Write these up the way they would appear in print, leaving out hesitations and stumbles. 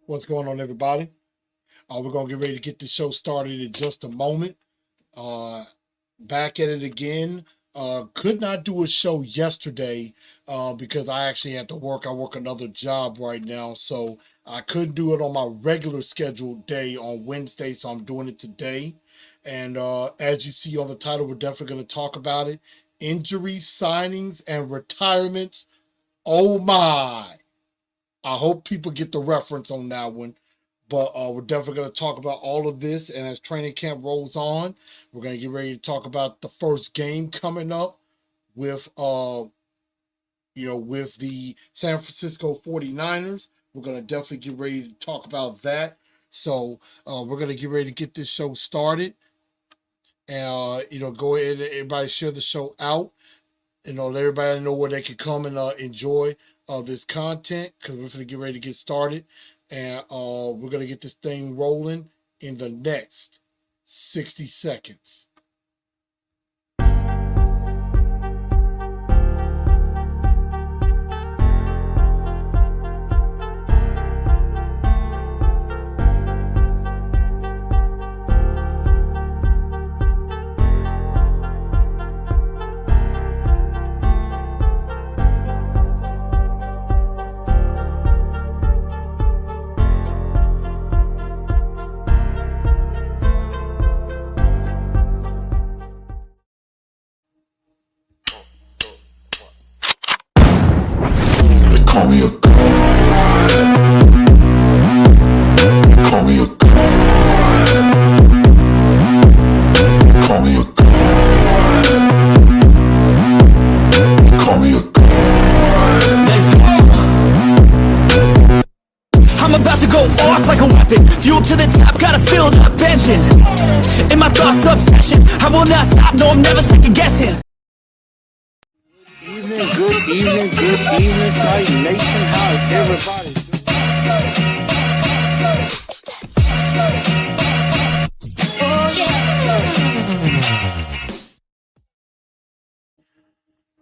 What's going on, everybody? We're going to get ready to get the show started in just a moment. Uh, Back at it again. Could not do a show yesterday because I actually had to work. I work another job right now, so I couldn't do it on my regular scheduled day on Wednesday, so I'm doing it today. And as you see on the title, we're definitely going to talk about it. Injuries, signings, and retirements. Oh my. I hope people get the reference on that one. But we're definitely going to talk about all of this. And as training camp rolls on, we're going to get ready to talk about the first game coming up with, with the San Francisco 49ers. We're going to definitely get ready to talk about that. So we're going to get ready to get this show started. And, go ahead and everybody share the show out. Let everybody know where they can come and enjoy this content because we're going to get ready to get started. And we're going to get this thing rolling in the next 60 seconds. Call me a god. Call me a god. Call me a god. Call me a god. Let's go. I'm about to go off like a weapon. Fuel to the top, got a filled up engine. In my thoughts, obsession. I will not stop, no, I'm never second guessing. Good evening, Tight Nation. How's everybody?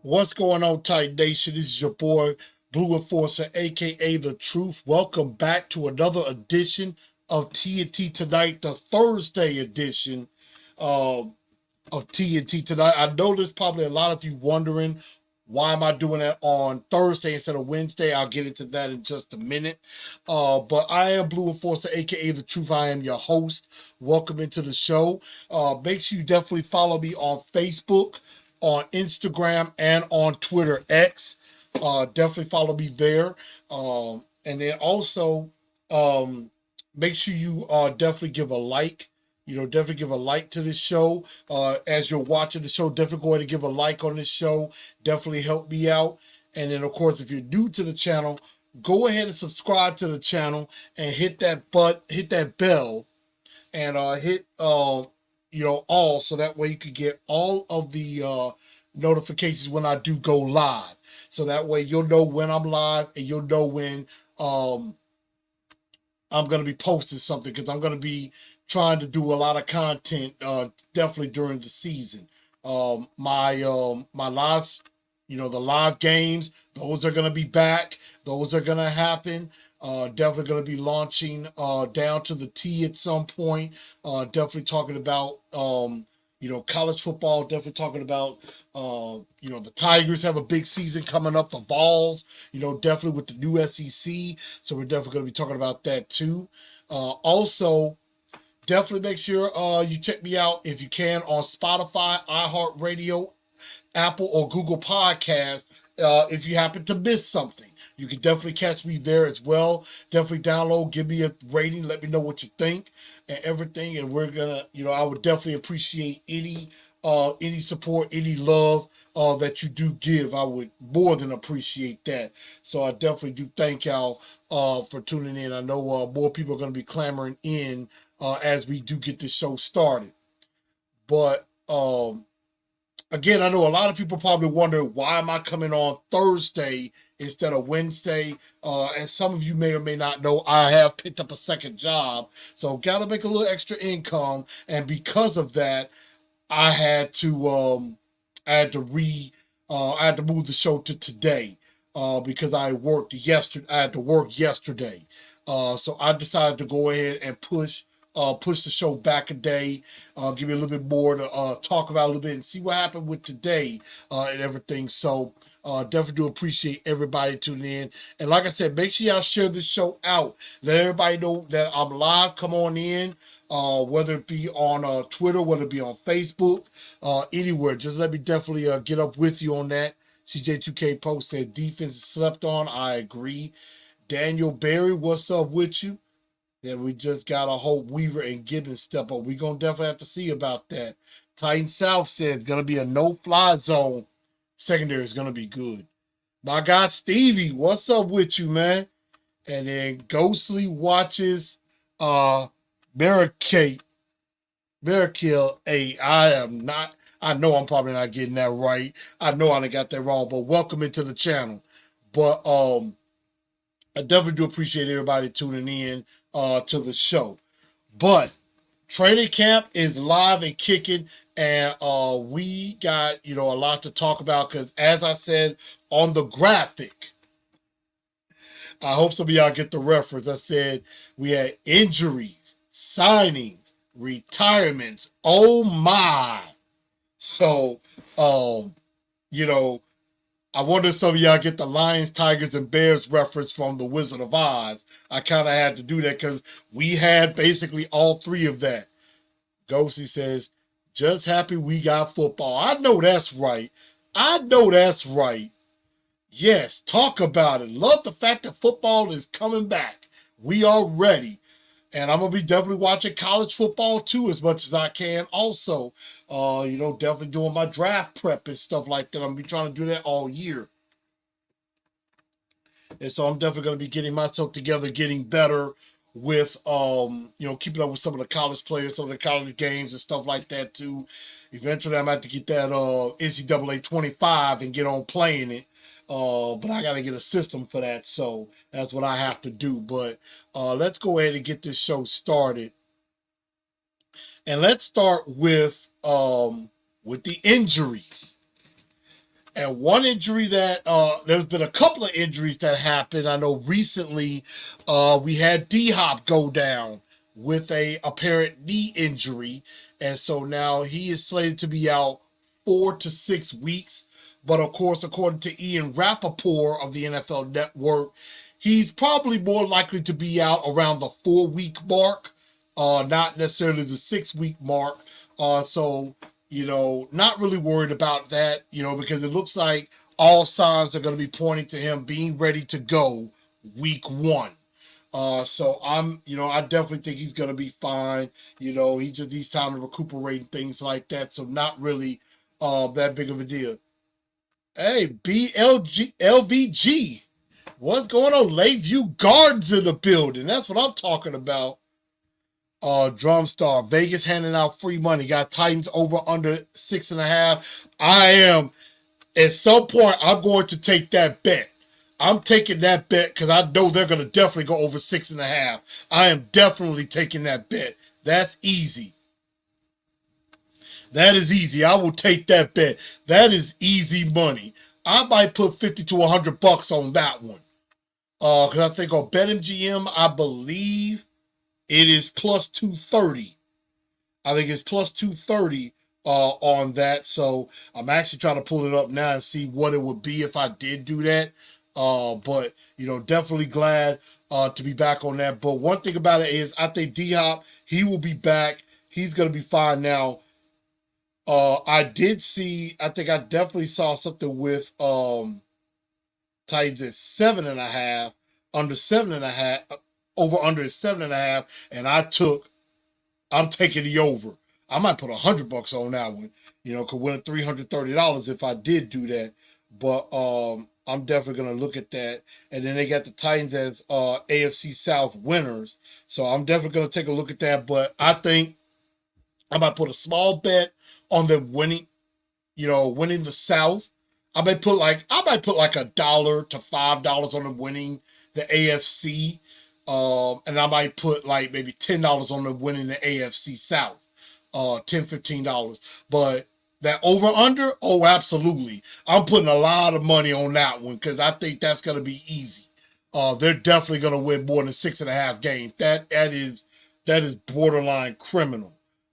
What's going on, Tight Nation? This is your boy, Blue Enforcer, aka The Truth. Welcome back to another edition of TNT Tonight, the Thursday edition of TNT Tonight. I know there's probably a lot of you wondering, why am I doing it on Thursday instead of Wednesday? I'll get into that in just a minute. But I am Blue Enforcer, aka The Truth. I am your host. Welcome into the show. Make sure you definitely follow me on Facebook, on Instagram, and on Twitter X. Definitely follow me there. And then also make sure you definitely give a like. Definitely give a like to this show. As you're watching the show, definitely go ahead and give a like on this show. Definitely help me out. And then, of course, if you're new to the channel, go ahead and subscribe to the channel and hit that bell, and hit all, so that way you can get all of the notifications when I do go live. So that way you'll know when I'm live and you'll know when I'm going to be posting something, because I'm going to be trying to do a lot of content definitely during the season. My live, the live games, those are going to be back. Those are going to happen. Definitely going to be launching Down to the T at some point. Definitely talking about college football. Definitely talking about the Tigers have a big season coming up. The Vols, definitely with the new SEC. So we're definitely going to be talking about that too. Also, definitely make sure you check me out if you can on Spotify, iHeartRadio, Apple, or Google Podcast. If you happen to miss something, you can definitely catch me there as well. Definitely download, give me a rating, let me know what you think and everything. And we're gonna, I would definitely appreciate any support, any love that you do give. I would more than appreciate that. So I definitely do thank y'all for tuning in. I know more people are going to be clamoring in as we do get this show started. But again, I know a lot of people probably wonder, why am I coming on Thursday instead of Wednesday? And some of you may or may not know, I have picked up a second job, so got to make a little extra income, and because of that, I had to move the show to today. because I worked yesterday. I had to work yesterday. So I decided to go ahead and push the show back a day, give you a little bit more to talk about a little bit and see what happened with today and everything. So definitely do appreciate everybody tuning in. And like I said, make sure y'all share this show out. Let everybody know that I'm live. Come on in, whether it be on Twitter, whether it be on Facebook, anywhere. Just let me definitely get up with you on that. CJ2K Post said defense is slept on. I agree. Daniel Berry, what's up with you? Yeah, we just got a Hope Weaver and Gibbons step up. We're going to definitely have to see about that. Titan South said it's going to be a no-fly zone. Secondary is going to be good. My guy Stevie, what's up with you, man? And then Ghostly watches Barricade. Hey, I know I'm probably not getting that right. I know I done got that wrong, but welcome into the channel. But I definitely do appreciate everybody tuning in to the show. But training camp is live and kicking, and we got a lot to talk about because, as I said on the graphic, I hope some of y'all get the reference. I said we had injuries, signings, retirements. Oh my! So, I wonder if some of y'all get the Lions, Tigers, and Bears reference from The Wizard of Oz. I kind of had to do that because we had basically all three of that. Ghosty says, just happy we got football. I know that's right. Yes, talk about it. Love the fact that football is coming back. We are ready. And I'm going to be definitely watching college football too as much as I can. Also, definitely doing my draft prep and stuff like that. I'm going to be trying to do that all year. And so I'm definitely going to be getting myself together, getting better with, keeping up with some of the college players, some of the college games and stuff like that too. Eventually, I'm going to have to get that NCAA 25 and get on playing it. But I got to get a system for that, so that's what I have to do. But let's go ahead and get this show started. And let's start with the injuries. And one injury that there's been a couple of injuries that happened. I know recently we had D-Hop go down with a apparent knee injury, and so now he is slated to be out 4 to 6 weeks. But of course, according to Ian Rappaport of the NFL Network, he's probably more likely to be out around the 4-week mark, not necessarily the 6-week mark. So, not really worried about that, because it looks like all signs are going to be pointing to him being ready to go week 1. So I definitely think he's going to be fine. He just needs time to recuperate and things like that. So not really that big of a deal. Hey, LVG, what's going on? Lakeview Gardens in the building. That's what I'm talking about. Drumstar, Vegas handing out free money. Got Titans over under 6.5. I am. At some point, I'm going to take that bet. I'm taking that bet because I know they're going to definitely go over 6.5. I am definitely taking that bet. That's easy. That is easy. I will take that bet. That is easy money. I might put 50 to 100 bucks on that one. Because I think on BetMGM, I believe it is plus 230. I think it's plus 230 on that. So I'm actually trying to pull it up now and see what it would be if I did do that. But definitely glad to be back on that. But one thing about it is I think D-Hop, he will be back. He's going to be fine now. I definitely saw something with Titans at 7.5, under 7.5, over under 7.5, and I'm taking the over. I might put $100 on that one, could win $330 if I did do that. But I'm definitely gonna look at that. And then they got the Titans as AFC South winners, so I'm definitely gonna take a look at that. But I think I might put a small bet on them winning, winning the South. I might put like $1 to $5 on them winning the AFC. And I might put like maybe $10 on them winning the AFC South. $10, $15. But That over under, oh, absolutely. I'm putting a lot of money on that one because I think that's going to be easy. They're definitely going to win more than 6.5 games. That is borderline criminal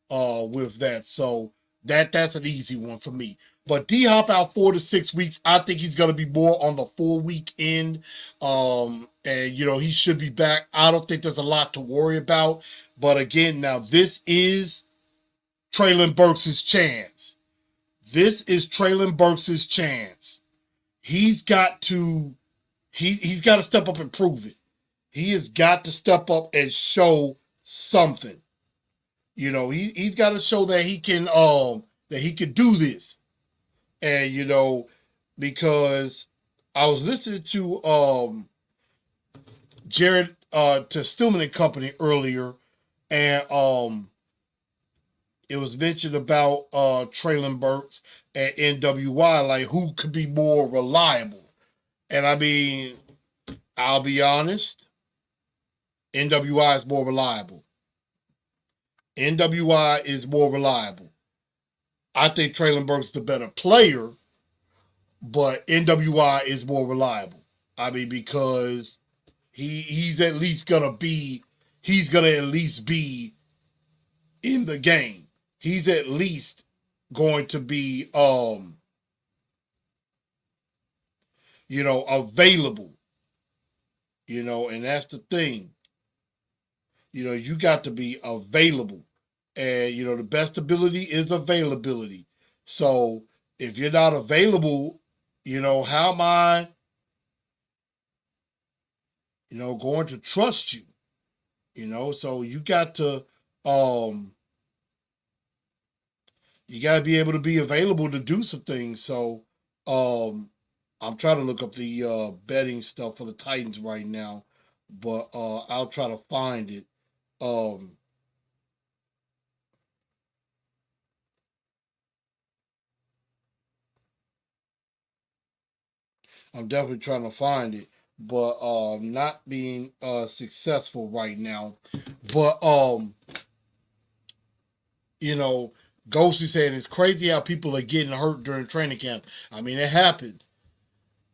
with that. So that's an easy one for me. But D Hop out 4 to 6 weeks. I think he's going to be more on the 4-week end. And he should be back. I don't think there's a lot to worry about. But again, now this is Treylon Burks' chance. This is Treylon Burks' chance. He's got to step up and prove it. He has got to step up and show something. He's got to show that he can do this. And because I was listening to Jared to Stillman and Company earlier, and it was mentioned about Treylon Burks and NWI, like who could be more reliable. And I mean, I'll be honest, NWI is more reliable. NWI is more reliable. I think Treylon Burks is the better player, but NWI is more reliable. I mean, because he's at least gonna be in the game. He's at least going to be available. And that's the thing. You got to be available. And the best ability is availability. So if you're not available, how am I going to trust you? So you got to be able to be available to do some things. So I'm trying to look up the betting stuff for the Titans right now, but I'll try to find it. I'm definitely trying to find it, but not being successful right now. But Ghosty saying it's crazy how people are getting hurt during training camp. I mean, it happens.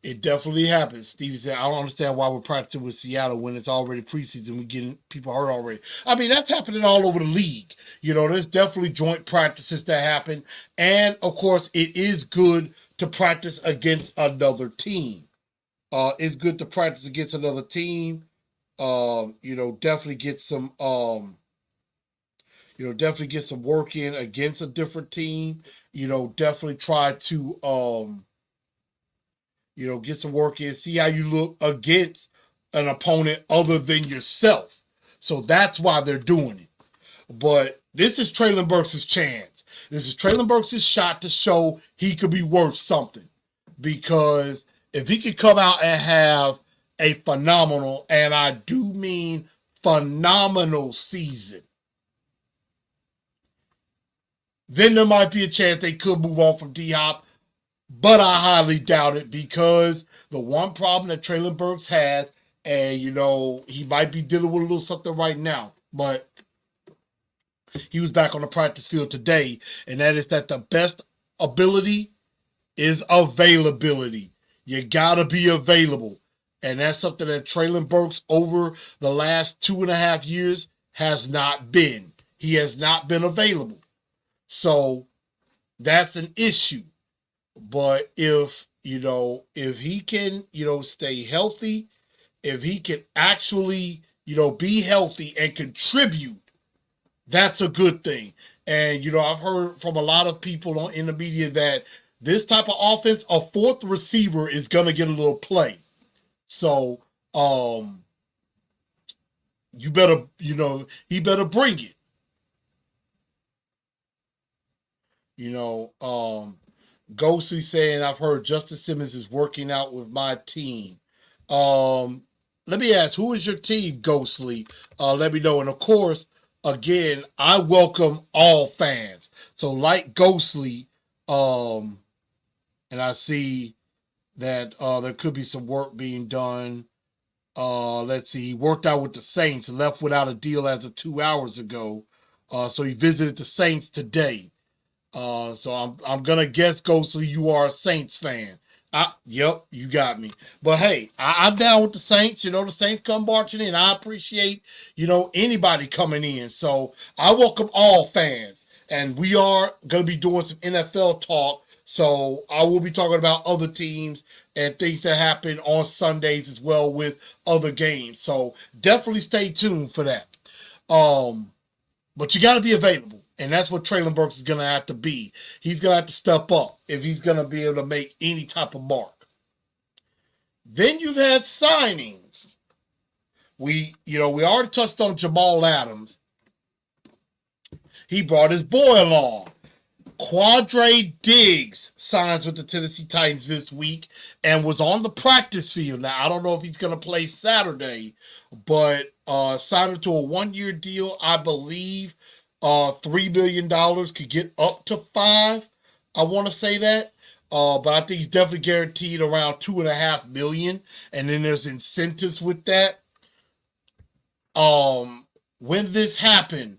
It definitely happens. Stevie said, I don't understand why we're practicing with Seattle when it's already preseason. We're getting people hurt already. I mean, that's happening all over the league. There's definitely joint practices that happen. And, of course, it is good to practice against another team. It's good to practice against another team. Definitely get some work in against a different team. Definitely try to get some work in, see how you look against an opponent other than yourself. So that's why they're doing it. But this is Treylon Burks' chance. This is Treylon Burks' shot to show he could be worth something. Because if he could come out and have a phenomenal, and I do mean phenomenal season, then there might be a chance they could move on from D-Hop. But I highly doubt it, because the one problem that Treylon Burks has, and he might be dealing with a little something right now, but he was back on the practice field today, and that is that the best ability is availability. You gotta be available. And that's something that Treylon Burks over the last 2.5 years has not been. He has not been available. So that's an issue. But if he can, stay healthy, if he can actually, be healthy and contribute, that's a good thing. And, I've heard from a lot of people in the media that this type of offense, a fourth receiver is going to get a little play. So, he better bring it. Ghosty saying, I've heard Justin Simmons is working out with my team. Let me ask, who is your team, Ghostly? Let me know. And of course, again, I welcome all fans. So like Ghostly, and I see that there could be some work being done. Let's see, he worked out with the Saints and left without a deal as of 2 hours ago. So he visited the Saints today. So I'm gonna guess, Ghostly, you are a Saints fan. Yep, you got me. But hey, I'm down with the Saints. You know, the Saints come marching in. I appreciate, anybody coming in. So I welcome all fans. And we are going to be doing some NFL talk. So I will be talking about other teams and things that happen on Sundays as well with other games. So definitely stay tuned for that. But you got to be available. And that's what Traylon Burks is going to have to be. He's going to have to step up if he's going to be able to make any type of mark. Then you've had signings. We already touched on Jamal Adams. He brought his boy along. Quandre Diggs signs with the Tennessee Titans this week and was on the practice field. Now, I don't know if he's going to play Saturday, but signed to a one-year deal, I believe. $3 million could get up to $5 million. I want to say that. But I think he's definitely guaranteed around $2.5 million. And then there's incentives with that. When this happened,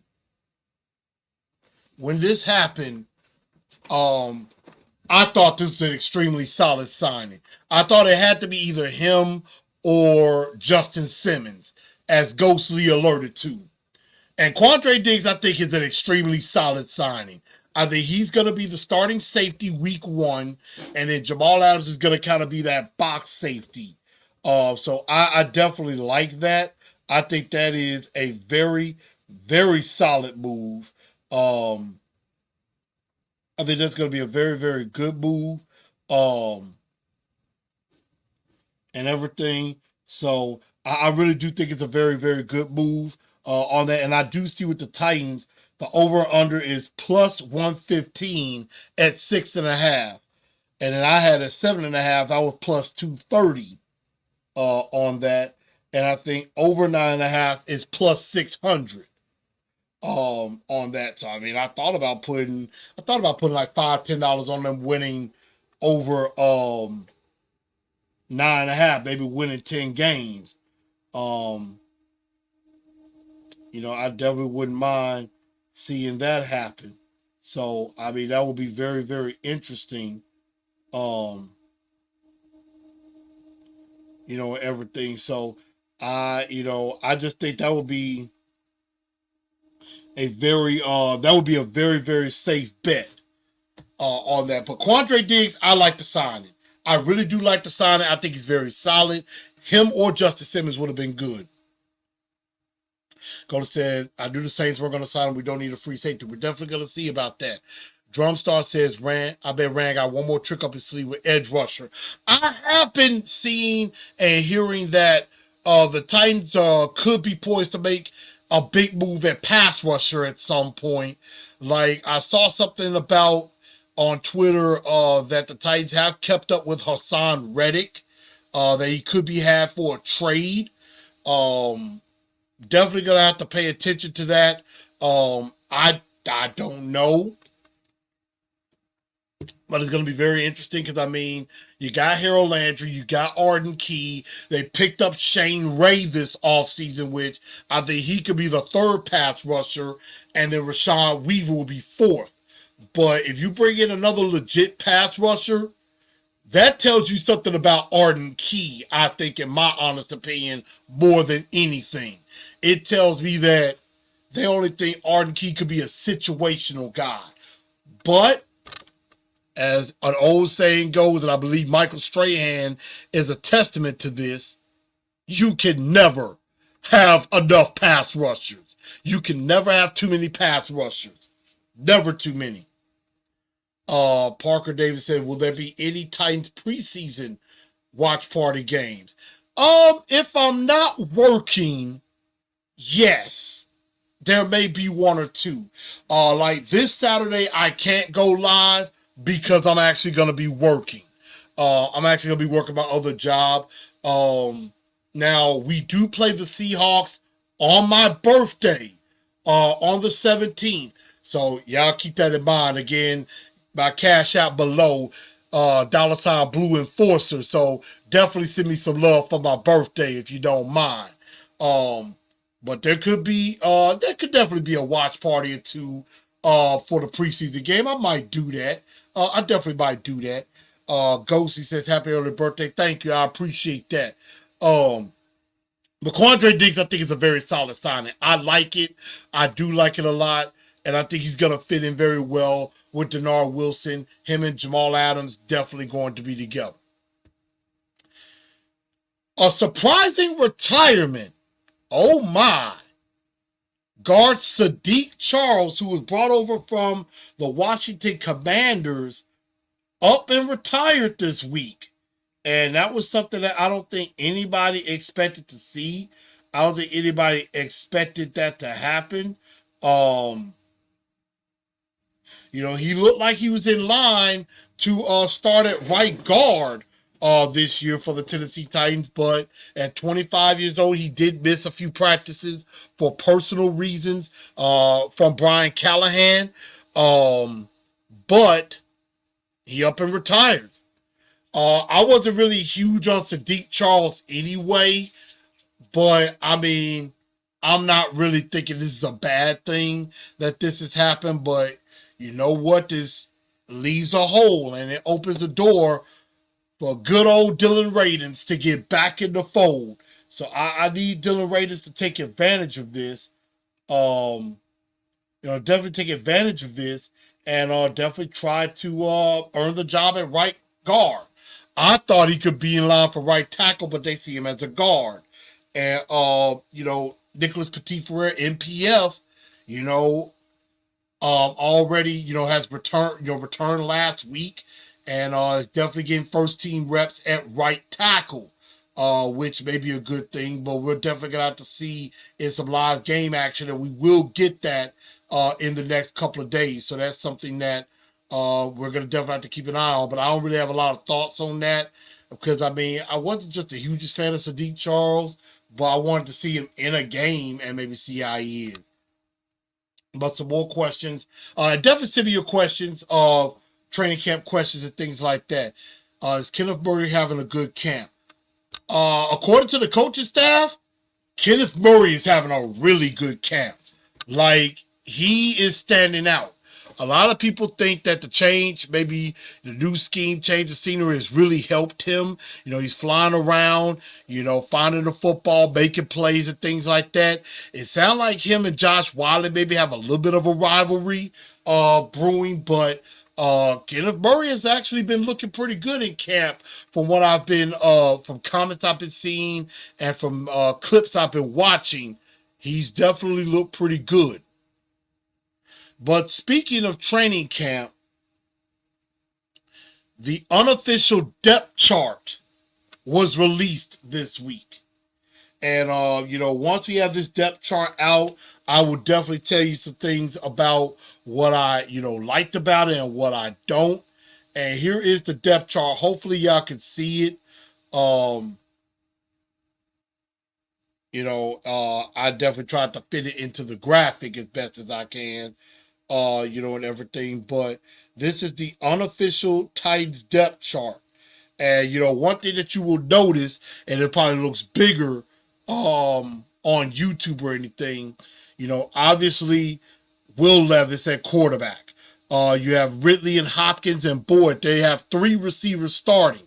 I thought this was an extremely solid signing. I thought it had to be either him or Justin Simmons, as Ghostly alerted to. And Quandre Diggs, I think, is an extremely solid signing. I think he's going to be the starting safety week 1, and then Jamal Adams is going to kind of be that box safety. So I definitely like that. I think that is a very, very solid move. I think that's going to be a very, very good move. And everything. So I really do think it's a very, very good move. On that, and I do see with the Titans, the over/under is plus 115 at 6.5, and then I had a 7.5. I was plus 230 on that, and I think over 9.5 is plus 600 on that. So I mean, I thought about putting like $5-10 on them winning over 9.5, maybe winning 10 games. I definitely wouldn't mind seeing that happen. So, I mean, that would be very, very interesting. Everything. So, I just think that would be a very, very, very safe bet on that. But Quandre Diggs, I like the signing. I really do like the signing. I think he's very solid. Him or Justin Simmons would have been good. Gola says, I knew the Saints weren't going to sign him. We don't need a free safety. We're definitely going to see about that. Drumstar says, I bet Rand got one more trick up his sleeve with edge rusher. I have been seeing and hearing that the Titans could be poised to make a big move at pass rusher at some point. Like, I saw something about on Twitter that the Titans have kept up with Hassan Reddick, that he could be had for a trade. Definitely gonna have to pay attention to that. I don't know, but it's gonna be very interesting because I mean, you got Harold Landry, you got Arden Key. They picked up Shane Ray this offseason, which I think he could be the third pass rusher, and then Rashawn Weaver will be fourth. But if you bring in another legit pass rusher, that tells you something about Arden Key, I think, in my honest opinion, more than anything. It tells me that they only think Arden Key could be a situational guy. But, as an old saying goes, and I believe Michael Strahan is a testament to this, you can never have enough pass rushers. You can never have too many pass rushers. Never too many. Parker Davis said, will there be any Titans preseason watch party games? If I'm not working, yes, there may be one or two. Like this Saturday, I can't go live because I'm actually going to be working. I'm actually going to be working my other job. Now, we do play the Seahawks on my birthday, on the 17th. So, y'all keep that in mind. Again, my cash out below, $ Blue Enforcer. So, definitely send me some love for my birthday if you don't mind. But there could definitely be a watch party or two for the preseason game. I might do that. I definitely might do that. Ghosty says, happy early birthday. Thank you. I appreciate that. But Quandre Diggs, I think, is a very solid signing. I like it. I do like it a lot. And I think he's going to fit in very well with Denard Wilson. Him and Jamal Adams definitely going to be together. A surprising retirement. Oh, my. Guard Sadiq Charles, who was brought over from the Washington Commanders, up and retired this week. And that was something that I don't think anybody expected to see. I don't think anybody expected that to happen. He looked like he was in line to start at right guard this year for the Tennessee Titans, but at 25 years old, he did miss a few practices for personal reasons from Brian Callahan. But he up and retired. I wasn't really huge on Sadiq Charles anyway, but I mean, I'm not really thinking this is a bad thing that this has happened, but you know what? This leaves a hole and it opens the door for good old Dylan Radins to get back in the fold. So I need Dylan Radins to take advantage of this. Definitely take advantage of this and definitely try to earn the job at right guard. I thought he could be in line for right tackle, but they see him as a guard. And, Nicholas Petit-Frere, NPF, already, has returned last week and is definitely getting first team reps at right tackle, which may be a good thing, but we're definitely going to have to see in some live game action, and we will get that in the next couple of days. So that's something that we're going to definitely have to keep an eye on, but I don't really have a lot of thoughts on that because, I wasn't just the hugest fan of Sadiq Charles, but I wanted to see him in a game and maybe see how he is. But some more questions. Definitely send me your questions of training camp questions and things like that. Is Kenneth Murray having a good camp? According to the coaching staff, Kenneth Murray is having a really good camp. Like, he is standing out. A lot of people think that the change, maybe the new scheme, change of scenery has really helped him. He's flying around, finding the football, making plays and things like that. It sounds like him and Josh Wiley maybe have a little bit of a rivalry brewing, but Kenneth Murray has actually been looking pretty good in camp from what I've been, from comments I've been seeing and from clips I've been watching. He's definitely looked pretty good. But speaking of training camp, the unofficial depth chart was released this week. And, once we have this depth chart out, I will definitely tell you some things about what I, liked about it and what I don't. And here is the depth chart. Hopefully y'all can see it. I definitely tried to fit it into the graphic as best as I can. And everything, but this is the unofficial Titans depth chart. And, one thing that you will notice, and it probably looks bigger on YouTube or anything, obviously Will Levis at quarterback. You have Ridley and Hopkins and Boyd. They have 3 receivers starting.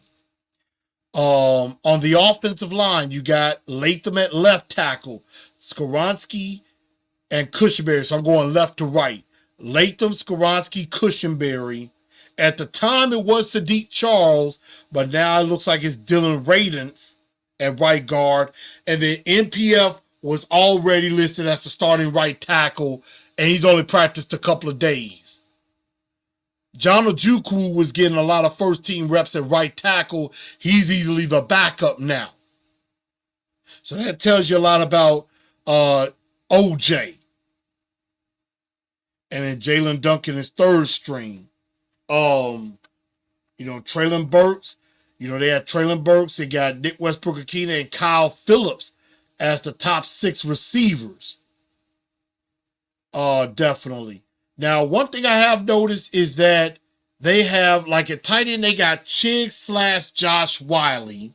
On the offensive line, you got Latham at left tackle, Skoronski and Cushenberry. So I'm going left to right. Latham, Skoronski, Cushenberry. At the time, it was Sadiq Charles, but now it looks like it's Dylan Radins at right guard. And then NPF was already listed as the starting right tackle, and he's only practiced a couple of days. John Ojukwu was getting a lot of first-team reps at right tackle. He's easily the backup now. So that tells you a lot about OJ. And then Jalen Duncan is third string. Traylon Burks. They had Traylon Burks. They got Nick Westbrook-Akina and Kyle Phillips as the top 6 receivers. Definitely. Now, one thing I have noticed is that they have, like at tight end, they got Chig/Josh Wiley.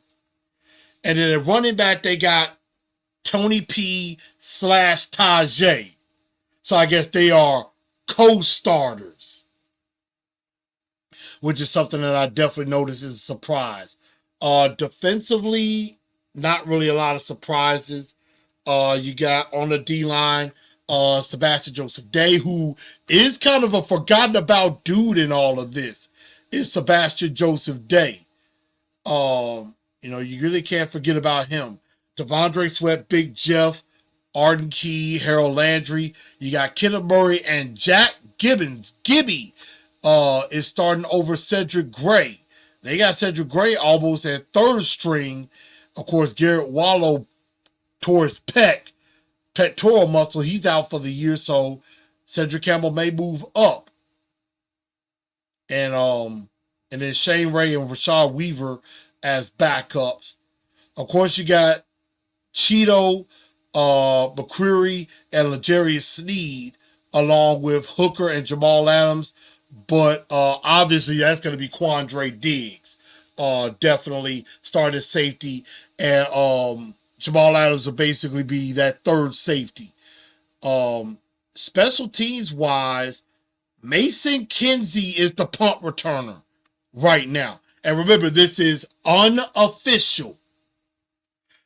And then at running back, they got Tony P/Tajay. So I guess they are co-starters, which is something that I definitely noticed is a surprise. Defensively, not really a lot of surprises. You got on the D-line, Sebastian Joseph Day, who is kind of a forgotten about dude in all of this, is Sebastian Joseph Day. You really can't forget about him. Devondre Sweat, Big Jeff, Arden Key, Harold Landry. You got Kenneth Murray and Jack Gibbons. Gibby is starting over Cedric Gray. They got Cedric Gray almost at third string. Of course, Garrett Wallow tore his pectoral muscle. He's out for the year, so Cedric Campbell may move up. And then Shane Ray and Rashad Weaver as backups. Of course, you got Cheeto, McCreary, and L'Jarius Sneed, along with Hooker and Jamal Adams. But obviously, that's going to be Quandre Diggs. Definitely started safety. And Jamal Adams will basically be that third safety. Special teams wise, Mason Kinsey is the punt returner right now. And remember, this is unofficial.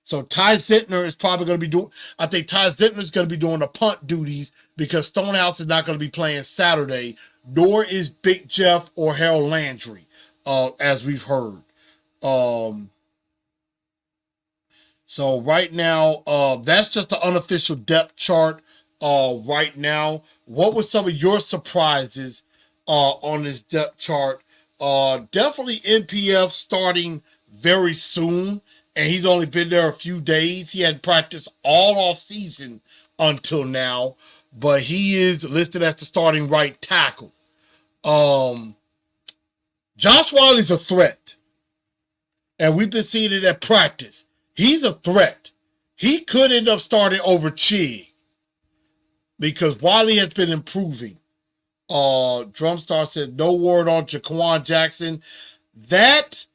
So Ty Zentner is probably going to be doing, I think Ty Zentner is going to be doing the punt duties because Stonehouse is not going to be playing Saturday, nor is Big Jeff or Harold Landry, as we've heard. So right now, that's just the unofficial depth chart right now. What were some of your surprises on this depth chart? Definitely NPF starting very soon, and he's only been there a few days. He had practiced all off season until now, but he is listed as the starting right tackle. Josh Wiley's a threat, and we've been seeing it at practice. He's a threat. He could end up starting over Chig because Wiley has been improving. Drumstar said no word on Jaquan Jackson. That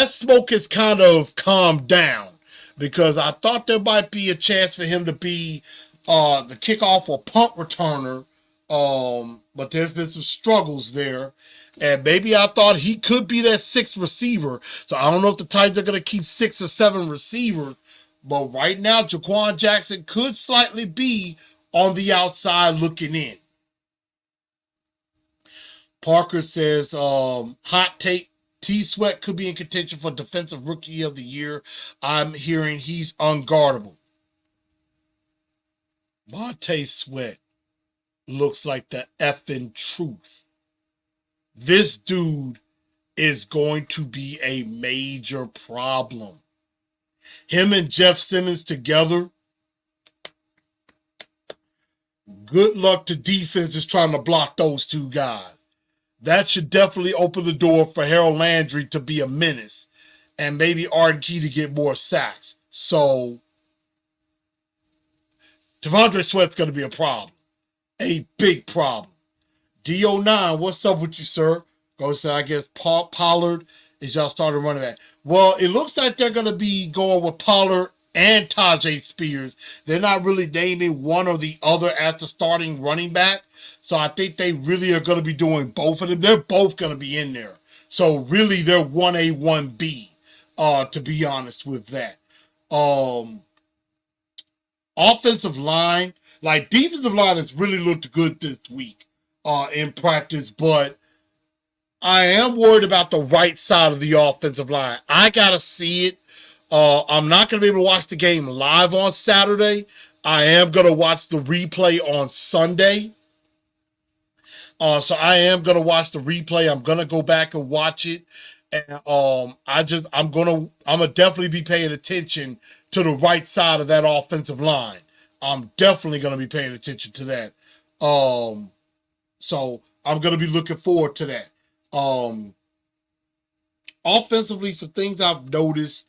smoke has kind of calmed down because I thought there might be a chance for him to be the kickoff or punt returner. But there's been some struggles there. And maybe I thought he could be that sixth receiver. So I don't know if the Titans are going to keep 6 or 7 receivers. But right now, Jaquan Jackson could slightly be on the outside looking in. Parker says, hot take, T-Sweat could be in contention for Defensive Rookie of the Year. I'm hearing he's unguardable. Monte Sweat looks like the effing truth. This dude is going to be a major problem. Him and Jeff Simmons together, good luck to defenses trying to block those two guys. That should definitely open the door for Harold Landry to be a menace and maybe Arden Key to get more sacks. So Devondre Sweat's going to be a problem, a big problem. D09, what's up with you, sir? Go say, I guess Pollard is y'all started running back. Well, it looks like they're going to be going with Pollard and Tajay Spears. They're not really naming one or the other as the starting running back. So I think they really are going to be doing both of them. They're both going to be in there. So really they're 1A, 1B, to be honest with that. Offensive line, like defensive line has really looked good this week in practice, but I am worried about the right side of the offensive line. I got to see it. I'm not going to be able to watch the game live on Saturday. I am going to watch the replay on Sunday. So I am going to watch the replay. I'm going to go back and watch it. And I'm going to definitely be paying attention to the right side of that offensive line. I'm definitely going to be paying attention to that. So I'm going to be looking forward to that. Offensively, some things I've noticed,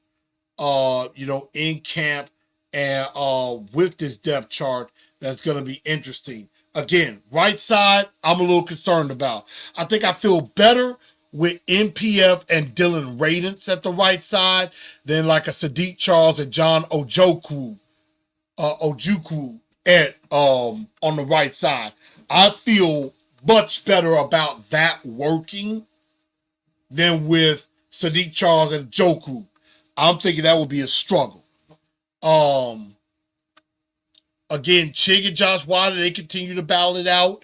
in camp and with this depth chart that's going to be interesting. Again, right side, I'm a little concerned about. I think I feel better with NPF and Dylan Radence at the right side than like a Sadiq Charles and John Ojukwu at on the right side. I feel much better about that working than with Sadiq Charles and Joku. I'm thinking that would be a struggle. Again, Chig and Josh Wilder, they continue to battle it out.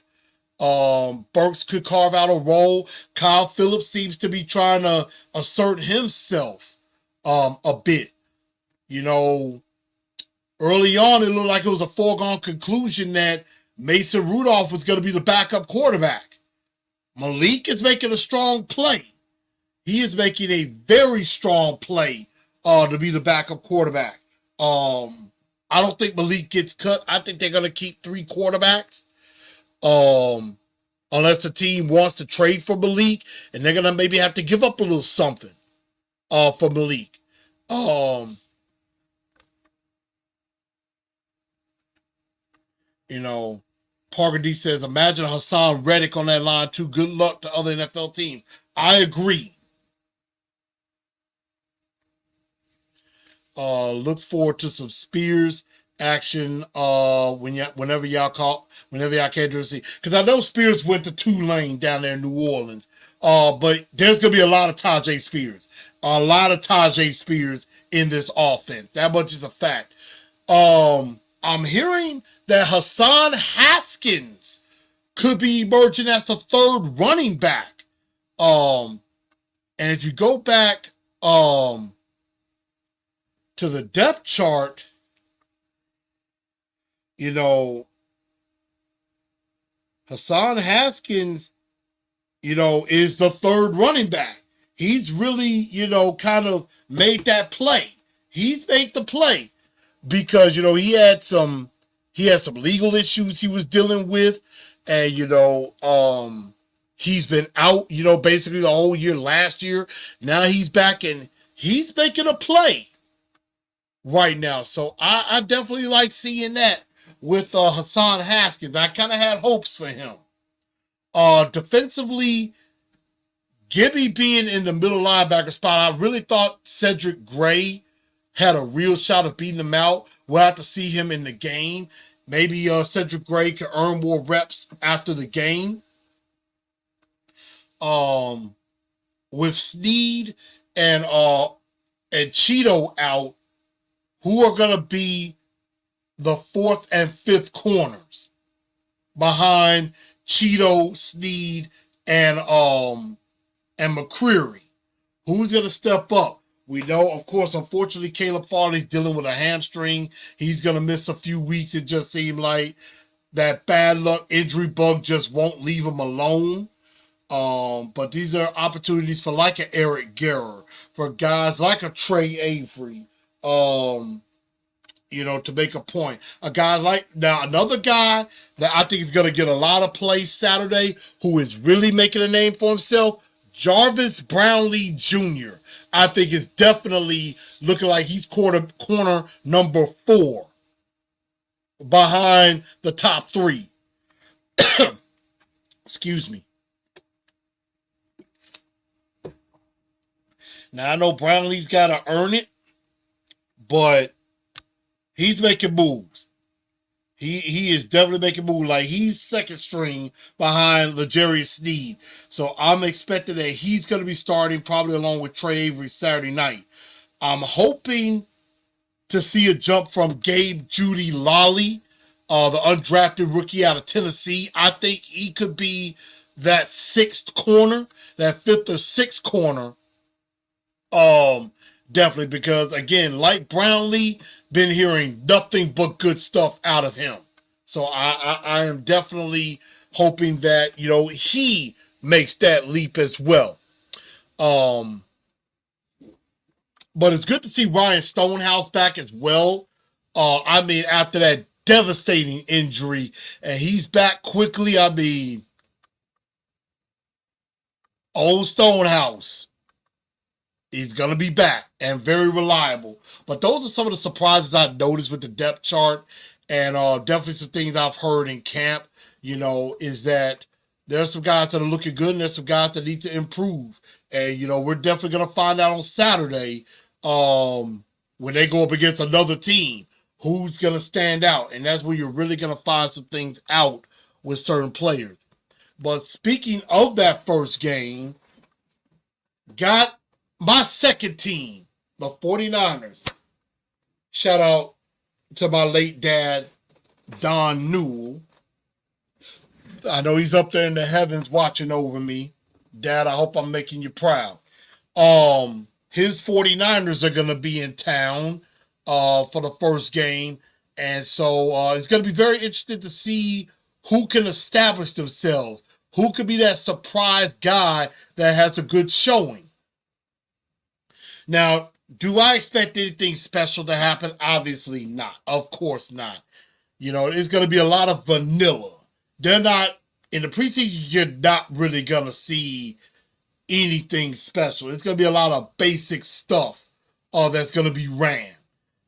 Burks could carve out a role. Kyle Phillips seems to be trying to assert himself a bit. You know, early on, it looked like it was a foregone conclusion that Mason Rudolph was going to be the backup quarterback. Malik is making a strong play. He is making a very strong play to be the backup quarterback. I don't think Malik gets cut. I think they're going to keep 3 quarterbacks. Unless the team wants to trade for Malik, and they're going to maybe have to give up a little something for Malik. You know, Parker D says, imagine Hassan Reddick on that line too. Good luck to other NFL teams. I agree. Looks forward to some Spears action whenever y'all catch to see. Because I know Spears went to Tulane down there in New Orleans. But there's going to be a lot of Tajay Spears. A lot of Tajay Spears in this offense. That much is a fact. I'm hearing that Hassan Haskins could be emerging as the 3rd running back. And if you go back to the depth chart, you know, Hassan Haskins, you know, is the 3rd running back. He's really, you know, kind of made that play. He's made the play because, you know, he had some legal issues he was dealing with. And, you know, he's been out, you know, basically the whole year last year. Now he's back and he's making a play right now. So I definitely like seeing that with Hassan Haskins. I kind of had hopes for him. Defensively, Gibby being in the middle linebacker spot, I really thought Cedric Gray had a real shot of beating him out. We'll have to see him in the game. Maybe Cedric Gray can earn more reps after the game. With Snead and Cheeto out, who are going to be the 4th and 5th corners behind Cheeto, Snead, and McCreary? Who's going to step up? We know, of course, unfortunately, Caleb Farley's dealing with a hamstring. He's going to miss a few weeks. It just seemed like that bad luck injury bug just won't leave him alone. But these are opportunities for like an Eric Guerra, for guys like a Trey Avery, you know, to make a point. A guy like, now another guy that I think is going to get a lot of plays Saturday, who is really making a name for himself, Jarvis Brownlee Jr. I think is definitely looking like he's corner number 4 behind the top 3. Excuse me. Now, I know Brownlee's got to earn it, but he's making moves. He is definitely making moves. Like, he's 2nd string behind L'Jarius Sneed. So I'm expecting that he's going to be starting probably along with Trey Avery Saturday night. I'm hoping to see a jump from Gabe Judy Lolly, the undrafted rookie out of Tennessee. I think he could be that 6th corner, that 5th or 6th corner. Definitely, because again, like Brownlee, been hearing nothing but good stuff out of him. So I am definitely hoping that, you know, he makes that leap as well. But it's good to see Ryan Stonehouse back as well. I mean, after that devastating injury, and he's back quickly. I mean, old Stonehouse, he's going to be back and very reliable. But those are some of the surprises I've noticed with the depth chart, and definitely some things I've heard in camp, you know, is that there's some guys that are looking good and there's some guys that need to improve. And, you know, we're definitely going to find out on Saturday when they go up against another team who's going to stand out. And that's where you're really going to find some things out with certain players. But speaking of that first game, got my second team, the 49ers. Shout out to my late dad, Don Newell. I know he's up there in the heavens watching over me. Dad, I hope I'm making you proud. His 49ers are going to be in town for the first game. And so it's going to be very interesting to see who can establish themselves. Who could be that surprise guy that has a good showing? Now, do I expect anything special to happen? Obviously not. Of course not. You know, it's going to be a lot of vanilla. They're not, in the preseason, you're not really going to see anything special. It's going to be a lot of basic stuff that's going to be ran.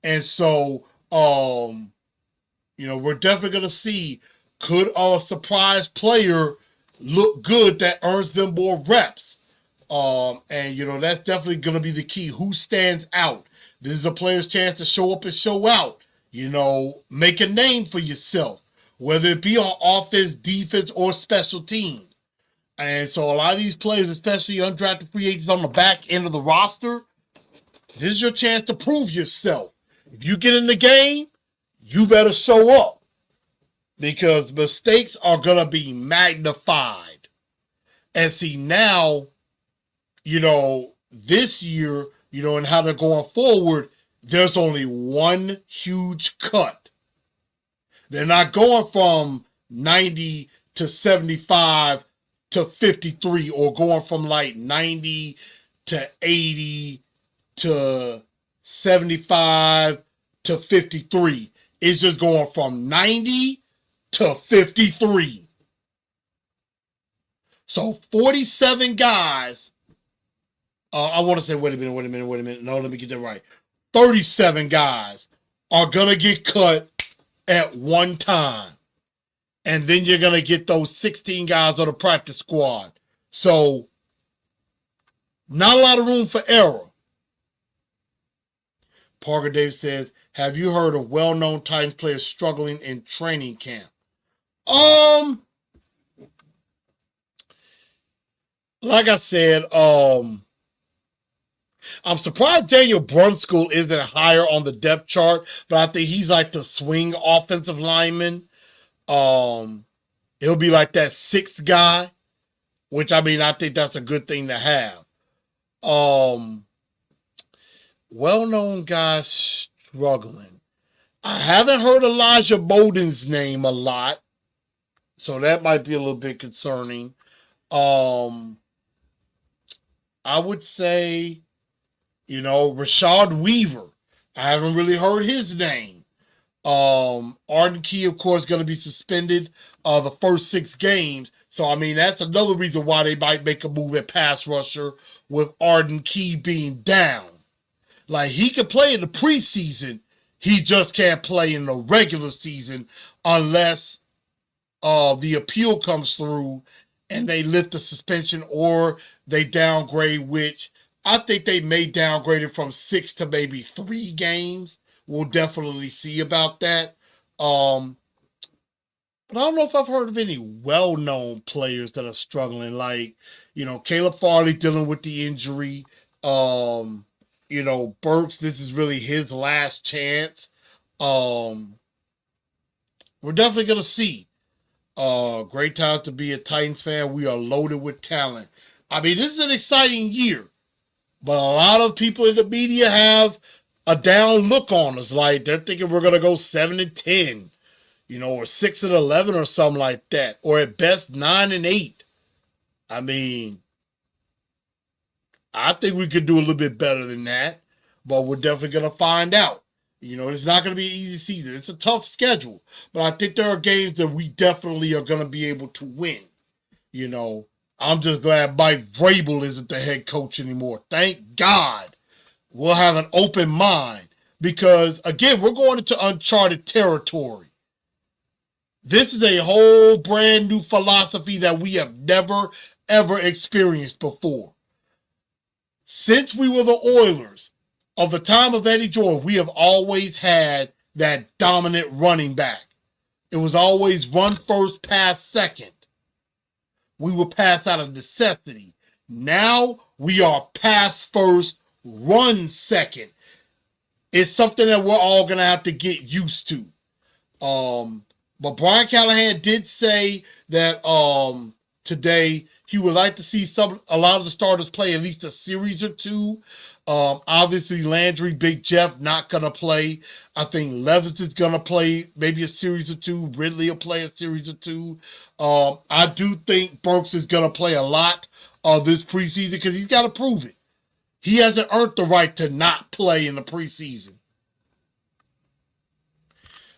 And so, you know, we're definitely going to see, could a surprise player look good that earns them more reps? And, you know, that's definitely going to be the key. Who stands out? This is a player's chance to show up and show out. You know, make a name for yourself, whether it be on offense, defense, or special teams. And so a lot of these players, especially undrafted free agents on the back end of the roster, this is your chance to prove yourself. If you get in the game, you better show up, because mistakes are going to be magnified. And see, now, you know, this year, you know, and how they're going forward, there's only one huge cut. They're not going from 90 to 75 to 53, or going from like 90 to 80 to 75 to 53. It's just going from 90 to 53. So 47 guys. I want to say, wait a minute. No, let me get that right. 37 guys are going to get cut at one time. And then you're going to get those 16 guys on the practice squad. So, not a lot of room for error. Parker Davis says, have you heard of well-known Titans players struggling in training camp? Like I said, I'm surprised Daniel Brunskill isn't higher on the depth chart, but I think he's like the swing offensive lineman. He'll be like that sixth guy, which, I mean, I think that's a good thing to have. Well-known guys struggling. I haven't heard Elijah Bowden's name a lot, so that might be a little bit concerning. I would say, you know, Rashad Weaver. I haven't really heard his name. Arden Key, of course, going to be suspended the first 6 games. So, I mean, that's another reason why they might make a move at pass rusher with Arden Key being down. Like, he could play in the preseason. He just can't play in the regular season unless the appeal comes through and they lift the suspension or they downgrade, which I think they may downgrade it from 6 to maybe 3 games. We'll definitely see about that. But I don't know if I've heard of any well-known players that are struggling. Like, you know, Caleb Farley dealing with the injury. You know, Burks, this is really his last chance. We're definitely going to see. Great time to be a Titans fan. We are loaded with talent. I mean, this is an exciting year. But a lot of people in the media have a down look on us. Like, they're thinking we're going to go 7-10, you know, or 6-11 or something like that. Or at best 9-8. I mean, I think we could do a little bit better than that. But we're definitely going to find out. You know, it's not going to be an easy season. It's a tough schedule. But I think there are games that we definitely are going to be able to win. You know, I'm just glad Mike Vrabel isn't the head coach anymore. Thank God. We'll have an open mind. Because, again, we're going into uncharted territory. This is a whole brand new philosophy that we have never, ever experienced before. Since we were the Oilers, of the time of Eddie Jordan, we have always had that dominant running back. It was always run first, pass second. We were pass out of necessity. Now we are pass first, run second. It's something that we're all going to have to get used to. But Brian Callahan did say that today he would like to see a lot of the starters play at least a series or two. Obviously, Landry, Big Jeff not going to play. I think Levis is going to play maybe a series or two. Ridley will play a series or two. I do think Burks is going to play a lot this preseason because he's got to prove it. He hasn't earned the right to not play in the preseason.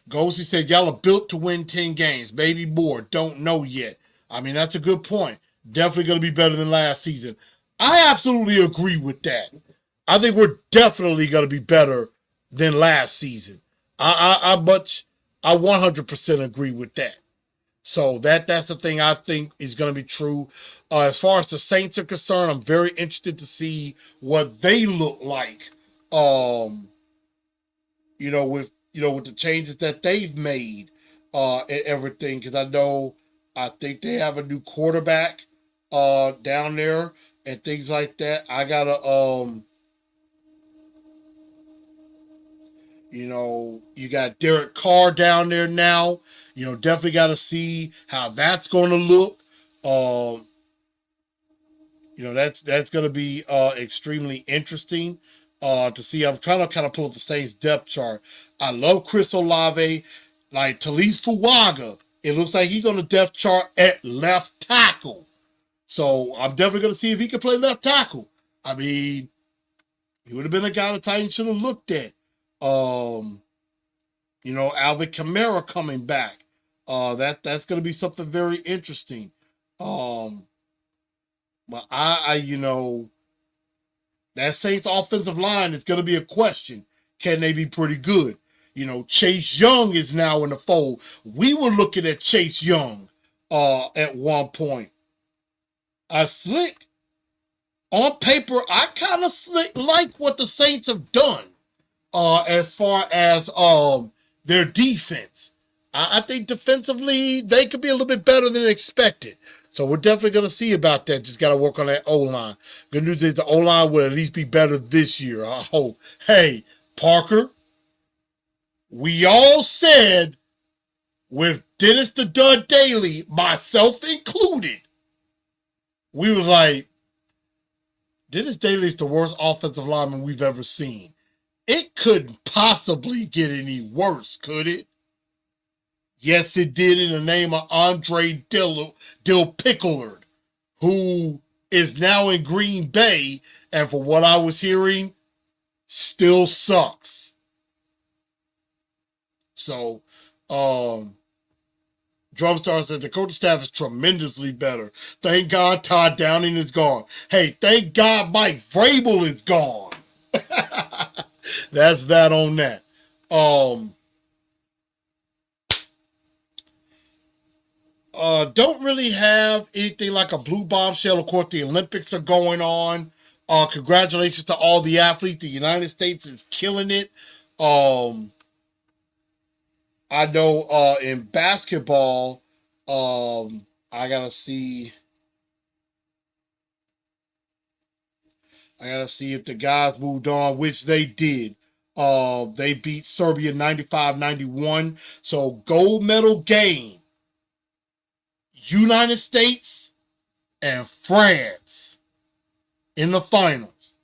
Ghosty said, y'all are built to win 10 games. Maybe more. Don't know yet. I mean, that's a good point. Definitely going to be better than last season. I absolutely agree with that. I think we're definitely going to be better than last season. I 100% agree with that. So that's the thing I think is going to be true. As far as the Saints are concerned, I'm very interested to see what they look like. With the changes that they've made and everything, because I think they have a new quarterback down there and things like that. I gotta you got Derek Carr down there now. Definitely got to see how that's going to look. That's going to be extremely interesting to see. I'm trying to kind of pull up the Saints depth chart. I love Chris Olave, like Talise Fuaga. It looks like he's on the depth chart at left tackle. So I'm definitely going to see if he can play left tackle. I mean, he would have been a guy the Titans should have looked at. Alvin Kamara coming back. That's going to be something very interesting. But that Saints offensive line is going to be a question. Can they be pretty good? Chase Young is now in the fold. We were looking at Chase Young at one point. On paper, I kind of like what the Saints have done as far as their defense. I think defensively, they could be a little bit better than expected. So we're definitely going to see about that. Just got to work on that O-line. Good news is the O-line will at least be better this year, I hope. Hey, Parker, we all said with Dennis the Dud Daly, myself included, we was like, Dennis Daly is the worst offensive lineman we've ever seen. It couldn't possibly get any worse, could it? Yes, it did, in the name of Andre Dill Pickler, who is now in Green Bay, and for what I was hearing, still sucks. So, Drumstar said the coaching staff is tremendously better. Thank God Todd Downing is gone. Hey, thank God Mike Vrabel is gone. That's that on that. Don't really have anything like a blue bombshell. Of course, the Olympics are going on. Congratulations to all the athletes. The United States is killing it. I know in basketball, I gotta see if the guys moved on, which they did. They beat Serbia 95-91. So gold medal game. United States and France in the finals.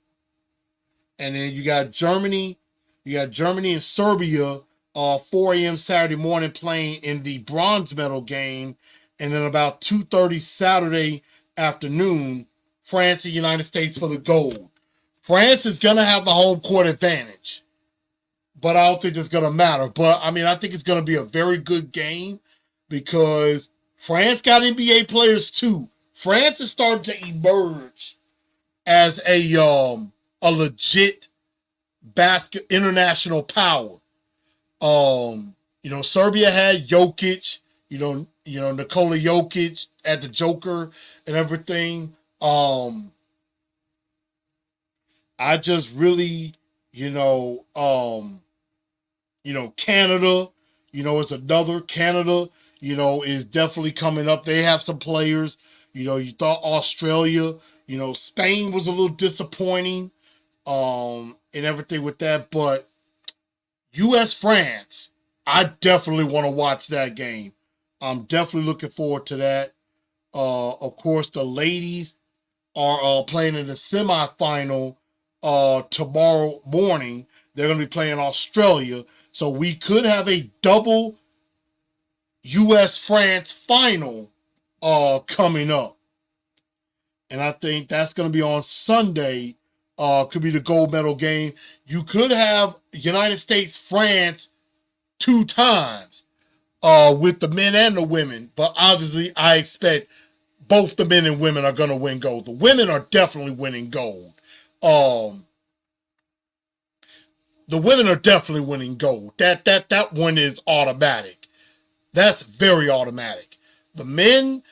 And then you got Germany and Serbia 4 a.m. Saturday morning playing in the bronze medal game. And then about 2:30 Saturday afternoon, France and United States for the gold. France is going to have the home court advantage, but I don't think it's going to matter. But, I mean, I think it's going to be a very good game because France got NBA players too. France is starting to emerge as a legit international power. Serbia had Jokic, Nikola Jokic at the Joker and everything. I just really, Canada, It's another. Canada, is definitely coming up. They have some players. You thought Australia, Spain was a little disappointing, and everything with that. But U.S. France, I definitely want to watch that game. I'm definitely looking forward to that. Of course, the ladies are playing in the semifinal tomorrow morning. They're going to be playing Australia. So we could have a double U.S.-France final coming up. And I think that's going to be on Sunday. Could be the gold medal game. You could have United States-France 2 times with the men and the women. But obviously, I expect both the men and women are going to win gold. The women are definitely winning gold. The women are definitely winning gold. That one is automatic. That's very automatic. The men,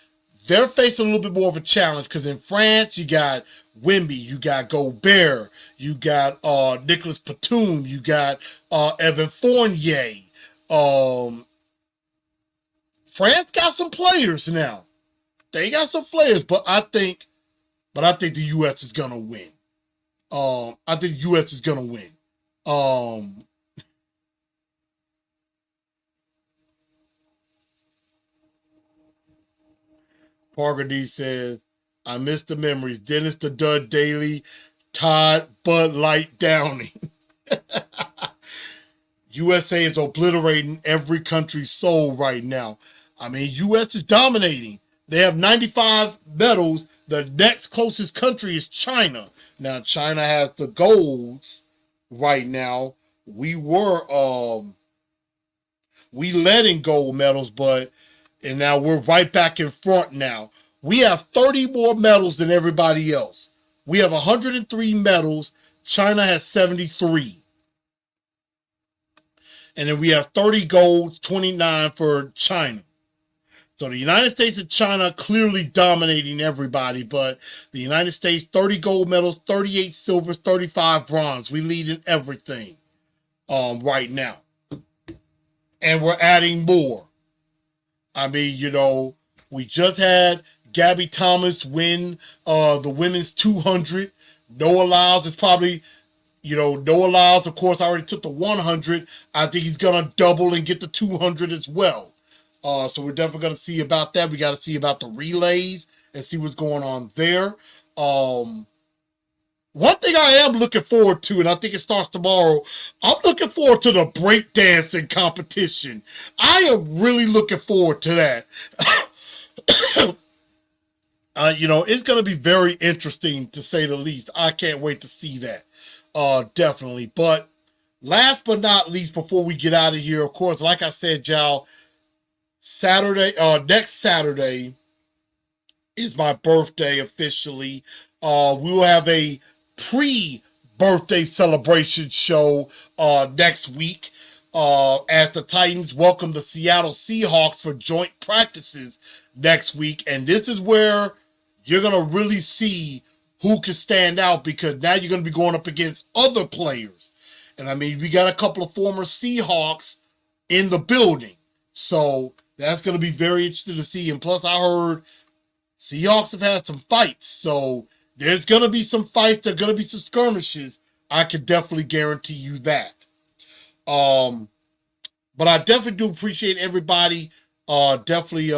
they're facing a little bit more of a challenge because in France, you got Wimby, you got Gobert, you got Nicolas Batum, you got Evan Fournier. France got some players now. They got some players, but I think the U.S. is gonna win. I think the U.S. is gonna win. Parker D says, I miss the memories. Dennis the Dud Daily, Todd Bud Light Downing. USA is obliterating every country's soul right now. I mean, U.S. is dominating. They have 95 medals. The next closest country is China. Now, China has the golds right now. We led in gold medals, and now we're right back in front now. We have 30 more medals than everybody else. We have 103 medals. China has 73. And then we have 30 golds, 29 for China. So the United States and China clearly dominating everybody, but the United States, 30 gold medals, 38 silvers, 35 bronze. We lead in everything right now. And we're adding more. I mean, we just had Gabby Thomas win the women's 200. Noah Lyles is probably, Noah Lyles, of course, already took the 100. I think he's going to double and get the 200 as well. So we're definitely going to see about that. We got to see about the relays and see what's going on there. One thing I am looking forward to, and I think it starts tomorrow, I'm looking forward to the breakdancing competition. I am really looking forward to that. It's going to be very interesting, to say the least. I can't wait to see that. Definitely. But last but not least, before we get out of here, of course, like I said, y'all, next Saturday is my birthday officially. We will have a pre-birthday celebration show next week as the Titans welcome the Seattle Seahawks for joint practices next week. And this is where you're going to really see who can stand out, because now you're going to be going up against other players. And I mean, we got a couple of former Seahawks in the building. So that's going to be very interesting to see. And plus, I heard Seahawks have had some fights. So there's going to be some fights. There's going to be some skirmishes. I can definitely guarantee you that. But I definitely do appreciate everybody. Definitely,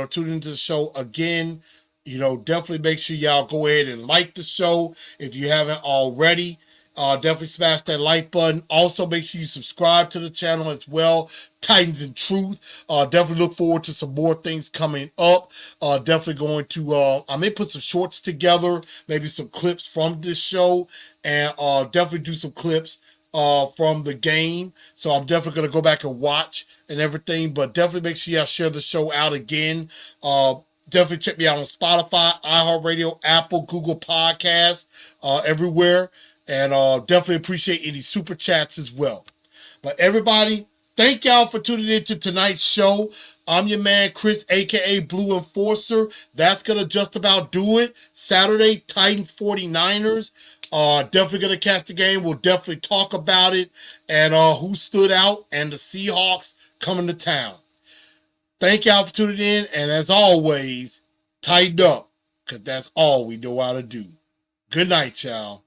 tuning into the show again. Definitely make sure y'all go ahead and like the show if you haven't already. Definitely smash that like button. Also, make sure you subscribe to the channel as well. Titans and Truth. Definitely look forward to some more things coming up. Definitely going to, I may put some shorts together, maybe some clips from this show, and definitely do some clips from the game. So I'm definitely going to go back and watch and everything, but definitely make sure y'all share the show out again. Definitely check me out on Spotify, iHeartRadio, Apple, Google Podcasts, everywhere. And definitely appreciate any super chats as well. But everybody, thank y'all for tuning in to tonight's show. I'm your man, Chris, a.k.a. Blue Enforcer. That's going to just about do it. Saturday, Titans 49ers. Definitely gonna catch the game. We'll definitely talk about it and who stood out and the Seahawks coming to town. Thank y'all for tuning in, and as always, tighten up, because that's all we know how to do. Good night, y'all.